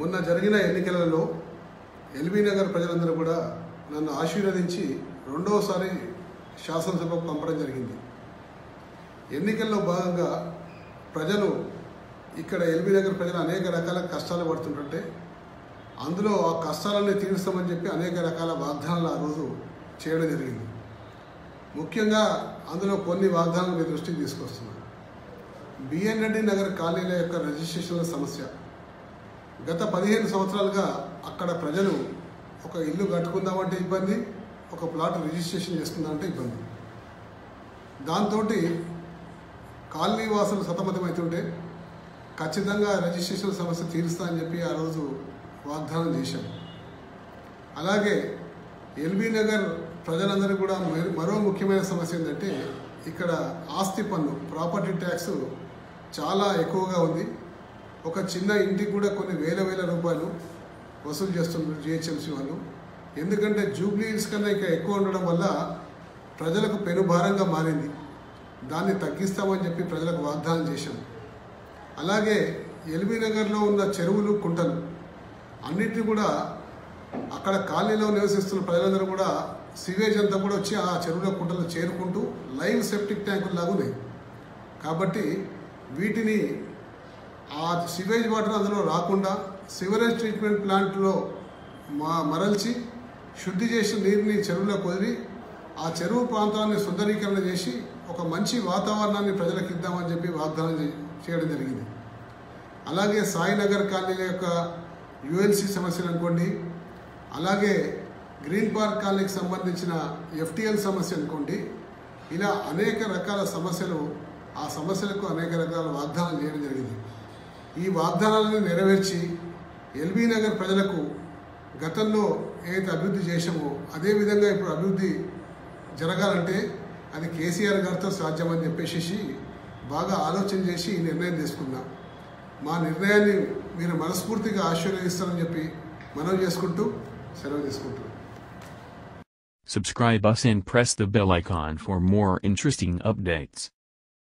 మొన్న జరిగిన ఎన్నికలలో ఎల్బీ నగర్ ప్రజలందరూ కూడా నన్ను ఆశీర్వదించి రెండోసారి శాసనసభకు పంపడం జరిగింది. ఎన్నికల్లో భాగంగా ప్రజలు ఇక్కడ ఎల్బీ నగర్ ప్రజలు అనేక రకాల కష్టాలు పడుతుంటే అందులో ఆ కష్టాలన్నీ తీరుస్తామని చెప్పి అనేక రకాల వాగ్దానాలు ఆ రోజు చేయడం జరిగింది. ముఖ్యంగా అందులో కొన్ని వాగ్దానాలు మీ దృష్టికి తీసుకొస్తున్నాను. బిఎన్ రెడ్డి నగర్ కాలనీల యొక్క రిజిస్ట్రేషన్ల సమస్య. గత 15 సంవత్సరాలుగా అక్కడ ప్రజలు ఒక ఇల్లు కట్టుకుందామంటే ఇబ్బంది, ఒక ప్లాట్ రిజిస్ట్రేషన్ చేసుకుందామంటే ఇబ్బంది. దాంతో కాలనీ వాసులు సతమతమవుతుంటే ఖచ్చితంగా రిజిస్ట్రేషన్ సమస్య తీరుస్తా అని చెప్పి ఆ రోజు వాగ్దానం చేశాం. అలాగే ఎల్బీ నగర్ ప్రజలందరూ కూడా మరో ముఖ్యమైన సమస్య ఏంటంటే ఇక్కడ ఆస్తి పన్ను, ప్రాపర్టీ ట్యాక్స్ చాలా ఎక్కువగా ఉంది. ఒక చిన్న ఇంటికి కూడా కొన్ని వేల రూపాయలు వసూలు చేస్తున్నారు జిహెచ్ఎంసీ వాళ్ళు. ఎందుకంటే జూబ్లీ హిల్స్ కన్నా ఇంకా ఎక్కువ ఉండడం వల్ల ప్రజలకు పెనుభారంగా మారింది. దాన్ని తగ్గిస్తామని చెప్పి ప్రజలకు వాగ్దానం చేశాం. అలాగే ఎల్బీ నగర్లో ఉన్న చెరువులు, కుంటలు అన్నిటిని కూడా అక్కడ కాలనీలో నివసిస్తున్న ప్రజలందరూ కూడా సివేజ్ అంతా కూడా వచ్చి ఆ చెరువుల, కుంటలు చేరుకుంటూ లైవ్ సెప్టిక్ ట్యాంకులు లాగా ఉన్నాయి. కాబట్టి వీటిని ఆ సివేజ్ వాటర్ అందులో రాకుండా సివరేజ్ ట్రీట్మెంట్ ప్లాంట్లో మరల్చి శుద్ధి చేసిన నీరుని చెరువులోకి వదిలి ఆ చెరువు ప్రాంతాన్ని సుందరీకరణ చేసి ఒక మంచి వాతావరణాన్ని ప్రజలకు ఇద్దామని చెప్పి వాగ్దానం చేయడం జరిగింది. అలాగే సాయినగర్ కాలనీల యొక్క యుఎల్సి సమస్యలు అనుకోండి, అలాగే గ్రీన్ పార్క్ కాలనీకి సంబంధించిన ఎఫ్టీఎల్ సమస్య అనుకోండి, ఇలా అనేక రకాల సమస్యలు, ఆ సమస్యలకు అనేక రకాల వాగ్దానాలు చేయడం జరిగింది. ఈ వాగ్దానాలను నెరవేర్చి ఎల్బీ నగర్ ప్రజలకు గతంలో ఏదైతే అభివృద్ధి చేశామో అదేవిధంగా ఇప్పుడు అభివృద్ధి జరగాలంటే అది కేసీఆర్ గారితో సాధ్యమని చెప్పేసి బాగా ఆలోచన చేసి ఈ నిర్ణయం తీసుకున్నాం. మా నిర్ణయాన్ని మీరు మనస్ఫూర్తిగా ఆశీర్వదిస్తారని చెప్పి మనవి చేసుకుంటూ సెలవు తీసుకుంటున్నాం. Subscribe us and press the bell icon for more interesting updates.